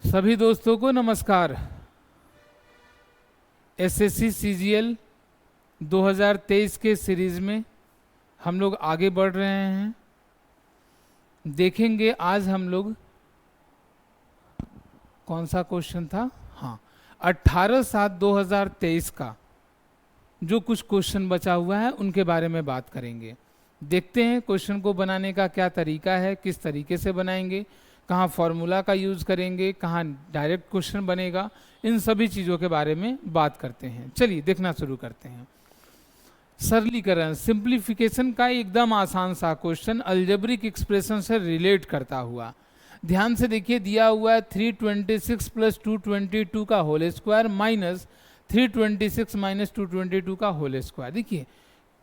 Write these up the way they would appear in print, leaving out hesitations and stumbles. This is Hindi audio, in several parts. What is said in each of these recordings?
सभी दोस्तों को नमस्कार। एसएससी सीजीएल 2023 के सीरीज में हम लोग आगे बढ़ रहे हैं। देखेंगे आज हम लोग कौन सा क्वेश्चन था। हाँ, 18/7/2023 का जो कुछ क्वेश्चन बचा हुआ है उनके बारे में बात करेंगे। देखते हैं क्वेश्चन को बनाने का क्या तरीका है, किस तरीके से बनाएंगे, कहाँ फॉर्मूला का यूज करेंगे, कहाँ डायरेक्ट क्वेश्चन बनेगा, इन सभी चीज़ों के बारे में बात करते हैं। चलिए देखना शुरू करते हैं। सरलीकरण, सिंप्लीफिकेशन का एकदम आसान सा क्वेश्चन अलजेब्रिक एक्सप्रेशन से रिलेट करता हुआ। ध्यान से देखिए, दिया हुआ है 326 प्लस 222 का होल स्क्वायर माइनस 326 माइनस 222 का होल स्क्वायर। देखिए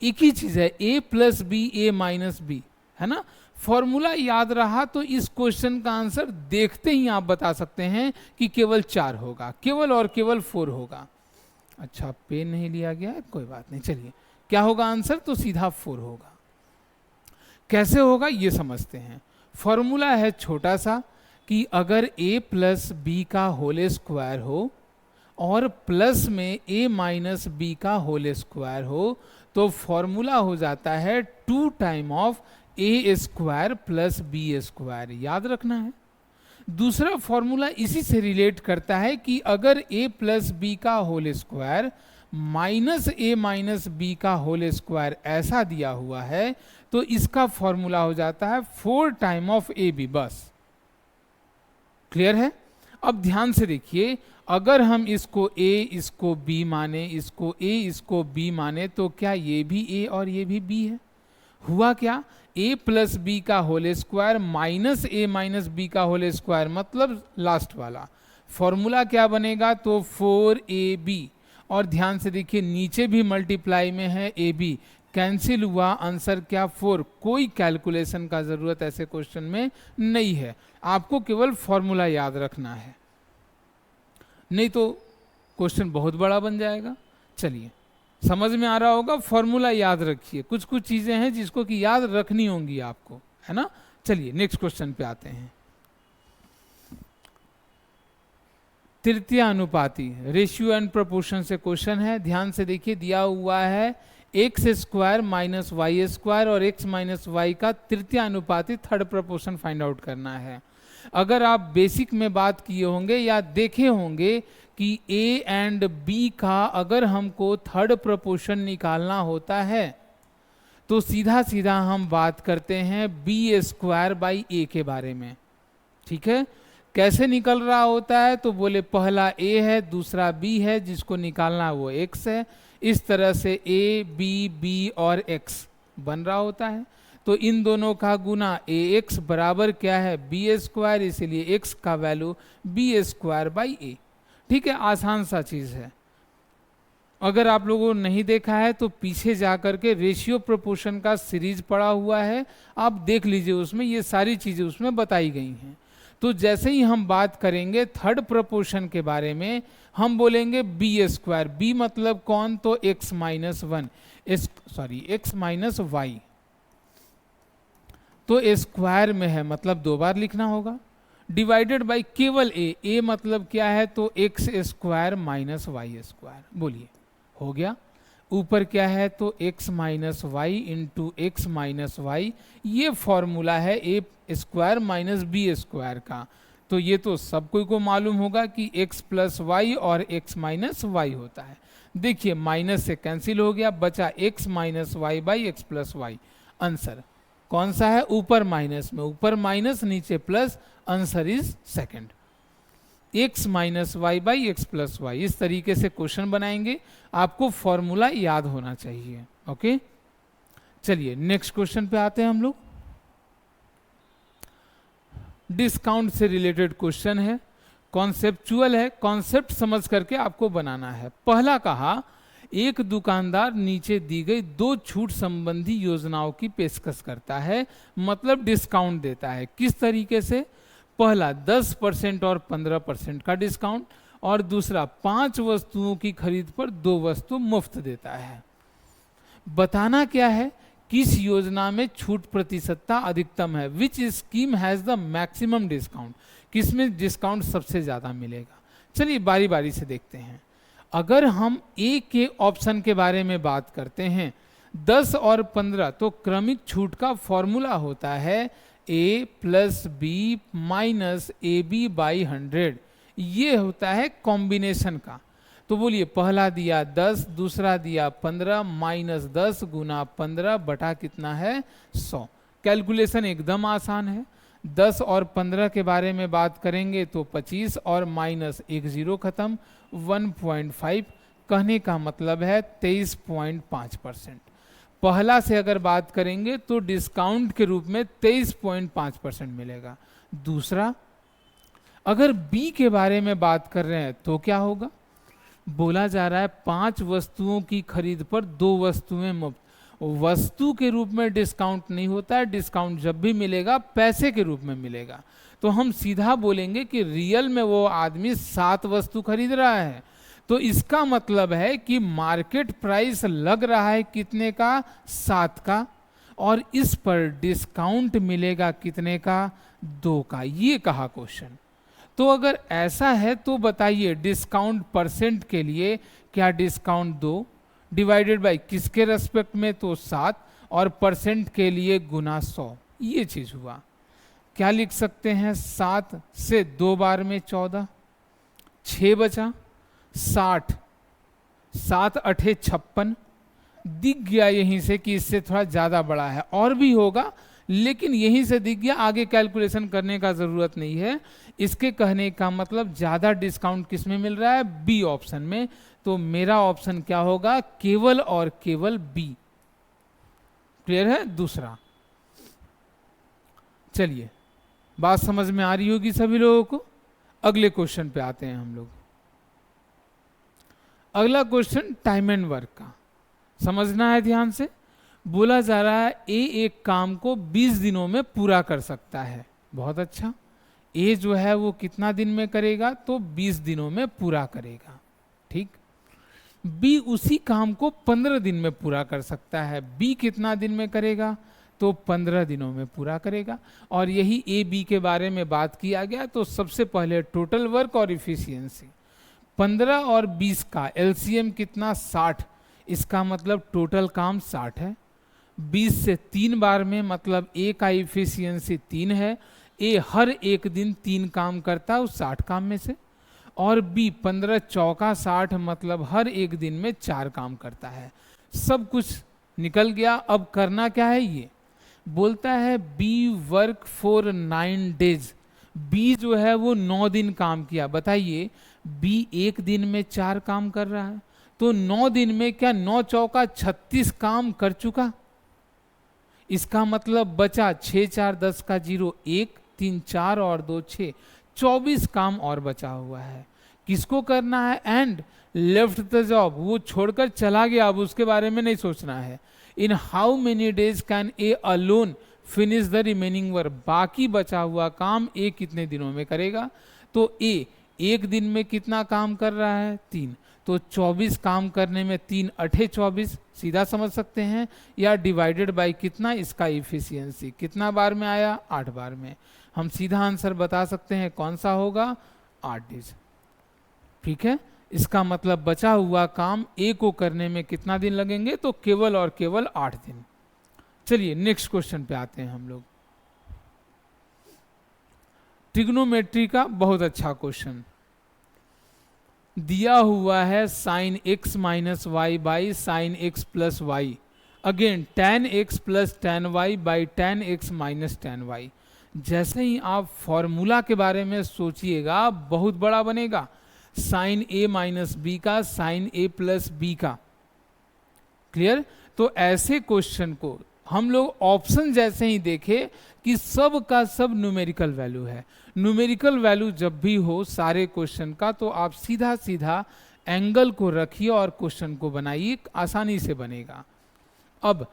एक ही चीज़ है, a plus B A minus B, है ना। फॉर्मूला याद रहा तो इस क्वेश्चन का आंसर देखते ही आप बता सकते हैं कि केवल 4 होगा, केवल और केवल 4 होगा। अच्छा, पेन नहीं लिया गया है, कोई बात नहीं। चलिए क्या होगा आंसर, तो सीधा 4 होगा। कैसे होगा ये समझते हैं। फॉर्मूला है छोटा सा कि अगर a प्लस बी का होल स्क्वायर हो और प्लस में a माइनस बी का होल स्क्वायर हो तो फॉर्मूला हो जाता है 2 time of a square plus B square. याद रखना है। दूसरा फॉर्मूला इसी से रिलेट करता है कि अगर a प्लस बी का whole square minus a minus B का होल स्क्वायर ऐसा दिया हुआ है तो इसका फॉर्मूला हो जाता है 4 टाइम ऑफ ए बी। बस क्लियर है। अब ध्यान से देखिए, अगर हम इसको a इसको b माने, इसको a इसको b माने तो क्या ये भी a और ये भी b है। हुआ क्या, a प्लस बी का whole square minus a minus B का होल स्क्वायर, मतलब लास्ट वाला। फॉर्मूला क्या बनेगा, तो 4ab। और ध्यान से देखिए नीचे भी मल्टीप्लाई में है ab, कैंसिल हुआ, आंसर क्या 4। कोई कैलकुलेशन का जरूरत ऐसे क्वेश्चन में नहीं है, आपको केवल फॉर्मूला याद रखना है, नहीं तो क्वेश्चन बहुत बड़ा बन जाएगा। चलिए समझ में आ रहा होगा, फॉर्मूला याद रखिए। कुछ कुछ चीजें हैं जिसको कि याद रखनी होंगी आपको, है ना। चलिए नेक्स्ट क्वेश्चन पे आते हैं। तृतीय अनुपाती रेशियो एंड प्रोपोर्शन से क्वेश्चन है। ध्यान से देखिए, दिया हुआ है X square minus Y square और एक्स माइनस वाई का तृतीय अनुपाती थर्ड प्रोपोर्शन फाइंड आउट करना है। अगर आप बेसिक में बात किए होंगे या देखे होंगे कि a एंड b का अगर हमको थर्ड प्रोपोर्शन निकालना होता है तो सीधा सीधा हम बात करते हैं b स्क्वायर बाई a के बारे में। ठीक है, कैसे निकल रहा होता है, तो बोले पहला a है दूसरा b है, जिसको निकालना वो x है। इस तरह से a b b और x बन रहा होता है। तो इन दोनों का गुना ax बराबर क्या है, b स्क्वायर, इसीलिए x का value b square by a। ठीक है, आसान सा चीज है। अगर आप लोगों ने नहीं देखा है तो पीछे जाकर के रेशियो प्रोपोर्शन का सीरीज पड़ा हुआ है, आप देख लीजिए, उसमें ये सारी चीजें उसमें बताई गई हैं। तो जैसे ही हम बात करेंगे थर्ड प्रोपोर्शन के बारे में, हम बोलेंगे बी स्क्वायर। बी मतलब कौन, तो x minus one, X minus Y, तो स्क्वायर में है मतलब 2 बार लिखना होगा, डिवाइडेड बाई केवल a मतलब क्या है, तो X square minus Y square. बोलिए हो गया। ऊपर क्या है, तो x minus Y into X minus Y, ये फॉर्मूला है a square minus B square का। तो ये तो सब कोई को मालूम होगा कि x प्लस वाई और x माइनस वाई होता है। देखिए माइनस से कैंसिल हो गया, बचा x minus Y by X plus Y. Answer कौन सा है, ऊपर माइनस में ऊपर माइनस नीचे plus, answer is second, x minus Y by X plus Y. इस तरीके से क्वेश्चन बनाएंगे, आपको फॉर्मूला याद होना चाहिए। ओके, चलिए नेक्स्ट क्वेश्चन पे आते हैं हम लोग। डिस्काउंट से रिलेटेड क्वेश्चन है, कॉन्सेप्चुअल है, कॉन्सेप्ट समझ करके आपको बनाना है। पहला कहा, एक दुकानदार नीचे दी गई 2 छूट संबंधी योजनाओं की पेशकश करता है, मतलब डिस्काउंट देता है। किस तरीके से, पहला 10% और 15% का डिस्काउंट, और दूसरा 5 वस्तुओं की खरीद पर 2 वस्तु मुफ्त देता है। बताना क्या है किस योजना में छूट प्रतिशतता अधिकतम है, विच scheme has the maximum discount, किसमें डिस्काउंट सबसे ज्यादा मिलेगा। चलिए बारी बारी से देखते हैं। अगर हम ए के ऑप्शन के बारे में बात करते हैं 10 और 15, तो क्रमिक छूट का फॉर्मूला होता है a plus B minus A B by 100। ये होता है कॉम्बिनेशन का। तो बोलिए पहला दिया 10, दूसरा दिया 15, माइनस 10 गुना 15 बटा कितना है 100। कैलकुलेशन एकदम आसान है। 10 और 15 के बारे में बात करेंगे तो 25 और माइनस एक जीरो खत्म, 1.5 कहने का मतलब है 23.5%। पहला से अगर बात करेंगे तो डिस्काउंट के रूप में 23.5% मिलेगा। दूसरा अगर बी के बारे में बात कर रहे हैं तो क्या होगा, बोला जा रहा है 5 वस्तुओं की खरीद पर 2 वस्तुएं मुफ्त। वस्तु के रूप में डिस्काउंट नहीं होता है, डिस्काउंट जब भी मिलेगा पैसे के रूप में मिलेगा। तो हम सीधा बोलेंगे कि रियल में वो आदमी 7 वस्तु खरीद रहा है, तो इसका मतलब है कि मार्केट प्राइस लग रहा है कितने का 7 का, और इस पर डिस्काउंट मिलेगा कितने का 2 का। ये कहा क्वेश्चन। तो अगर ऐसा है तो बताइए डिस्काउंट परसेंट के लिए क्या डिस्काउंट 2 डिवाइडेड बाय किसके रेस्पेक्ट में, तो 7, और परसेंट के लिए गुना 100। ये चीज हुआ। क्या लिख सकते हैं, 7 से 2 बार में 14, 6 बचा 60, 7 अठे 56। दिख गया यहीं से कि इससे थोड़ा ज्यादा बड़ा है, और भी होगा लेकिन यहीं से दिख गया, आगे कैलकुलेशन करने का जरूरत नहीं है। इसके कहने का मतलब ज्यादा डिस्काउंट किस में मिल रहा है, बी ऑप्शन में। तो मेरा ऑप्शन क्या होगा, केवल और केवल बी। क्लियर है। दूसरा, चलिए बात समझ में आ रही होगी सभी लोगों को। अगले क्वेश्चन पे आते हैं हम लोग। अगला क्वेश्चन टाइम एंड वर्क का समझना है ध्यान से। बोला जा रहा है ए एक काम को 20 दिनों में पूरा कर सकता है। बहुत अच्छा। ए जो है वो कितना दिन में करेगा, तो 20 दिनों में पूरा करेगा। ठीक। बी उसी काम को 15 दिन में पूरा कर सकता है। बी कितना दिन में करेगा, तो 15 दिनों में पूरा करेगा। और यही ए बी के बारे में बात किया गया। तो सबसे पहले टोटल वर्क और इफिशियंसी, 15 और 20 का एलसीएम कितना 60, इसका मतलब टोटल काम 60 है। 20 से 3 बार में मतलब ए का इफिशियंसी 3 है। ए हर एक दिन 3 काम करता है उस 60 काम में से। और बी 15 चौका 60 मतलब हर एक दिन में 4 काम करता है। सब कुछ निकल गया। अब करना क्या है, ये बोलता है B work for 9 days. B जो है वो 9 दिन काम किया। बताइए बी एक दिन में 4 काम कर रहा है, तो 9 दिन में क्या 9 चौका 36 काम कर चुका। इसका मतलब बचा 6 4 10 का 0, 1 3 4 और 2 6, 24 काम और बचा हुआ है। किसको करना है, एंड लेफ्ट द जॉब, वो छोड़कर चला गया, अब उसके बारे में नहीं सोचना है। In how many days can A alone finish the remaining work, बाकी बचा हुआ काम ए कितने दिनों में करेगा। तो ए एक दिन में कितना काम कर रहा है, 3, तो 24 काम करने में 3 अठे 24 सीधा समझ सकते हैं, या डिवाइडेड बाय कितना, इसका इफिशियंसी कितना बार में आया, 8 बार में। हम सीधा आंसर बता सकते हैं कौन सा होगा, 8 डेज। ठीक है। इसका मतलब बचा हुआ काम ए को करने में कितना दिन लगेंगे, तो केवल और केवल 8 दिन। चलिए नेक्स्ट क्वेश्चन पे आते हैं हम लोग। ट्रिग्नोमेट्री का बहुत अच्छा क्वेश्चन दिया हुआ है, sine X minus Y by sine X plus Y, again tan x plus tan y by tan x minus tan y। जैसे ही आप फॉर्मूला के बारे में सोचिएगा बहुत बड़ा बनेगा, साइन ए माइनस बी का साइन ए प्लस बी का। क्लियर। तो ऐसे क्वेश्चन को हम लोग ऑप्शन जैसे ही देखे कि सब का सब न्यूमेरिकल वैल्यू है। न्यूमेरिकल वैल्यू जब भी हो सारे क्वेश्चन का, तो आप सीधा सीधा एंगल को रखिए और क्वेश्चन को बनाइए, आसानी से बनेगा। अब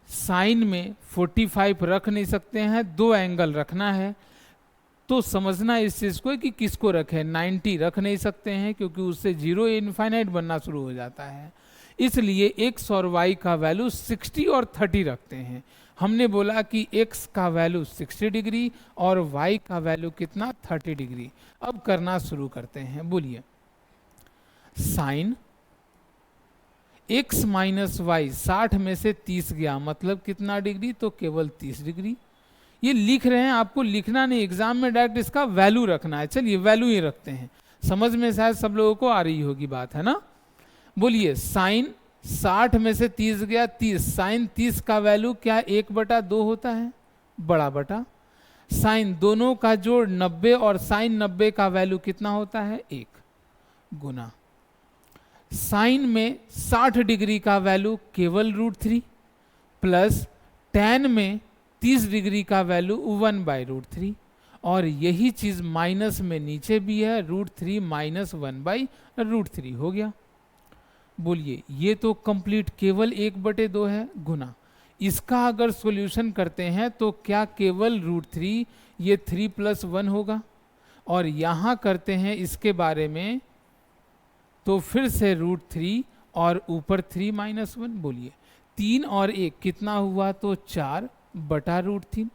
साइन में 45 रख नहीं सकते हैं, 2 एंगल रखना है, तो समझना इस चीज को कि किसको रखें। 90 रख नहीं सकते हैं क्योंकि उससे 0 इनफाइनाइट बनना शुरू हो जाता है। इसलिए x और y का वैल्यू 60 और 30 रखते हैं। हमने बोला कि x का वैल्यू 60 डिग्री और y का वैल्यू कितना 30 डिग्री। अब करना शुरू करते हैं, बोलिए साइन x माइनस वाई 60 में से 30 गया, मतलब कितना डिग्री, तो केवल 30 डिग्री। ये लिख रहे हैं, आपको लिखना नहीं, एग्जाम में डायरेक्ट इसका वैल्यू रखना है। चलिए वैल्यू ही रखते हैं, समझ में शायद सब लोगों को आ रही होगी बात, है ना। बोलिए साइन 60 में से 30 गया 30, साइन 30 का वैल्यू क्या 1/2 होता है, बड़ा बटा साइन दोनों का जोड़ 90 और साइन 90 का वैल्यू कितना होता है 1 गुना साइन में 60 डिग्री का वैल्यू केवल √3 प्लस टैन में 30 डिग्री का वैल्यू 1/√3 और यही चीज माइनस में नीचे भी है, √3 माइनस 1/√3 हो गया। बोलिए ये तो कंप्लीट केवल 1/2 है गुना इसका अगर सॉल्यूशन करते हैं तो क्या केवल √3 ये 3 + 1 होगा, और यहां करते हैं इसके बारे में तो फिर से √3 और ऊपर 3 - 1। बोलिए 3 और 1 कितना हुआ, तो 4/√3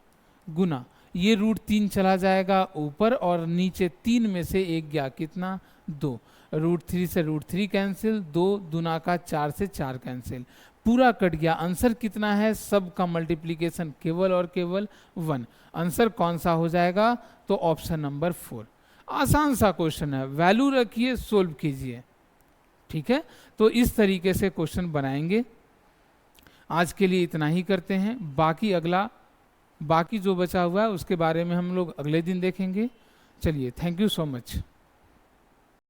गुना ये √3 चला जाएगा ऊपर और नीचे 3 में से 1 गया कितना 2, √3 से √3 कैंसिल, 2 दूना का 4 से 4 कैंसिल, पूरा कट गया। आंसर कितना है, सब का मल्टीप्लीकेशन केवल और केवल 1। आंसर कौन सा हो जाएगा, तो ऑप्शन नंबर 4। आसान सा क्वेश्चन है, वैल्यू रखिए सोल्व कीजिए, ठीक है। तो इस तरीके से क्वेश्चन बनाएंगे। आज के लिए इतना ही करते हैं, बाकी जो बचा हुआ है उसके बारे में हम लोग अगले दिन देखेंगे। चलिए, थैंक यू सो मच।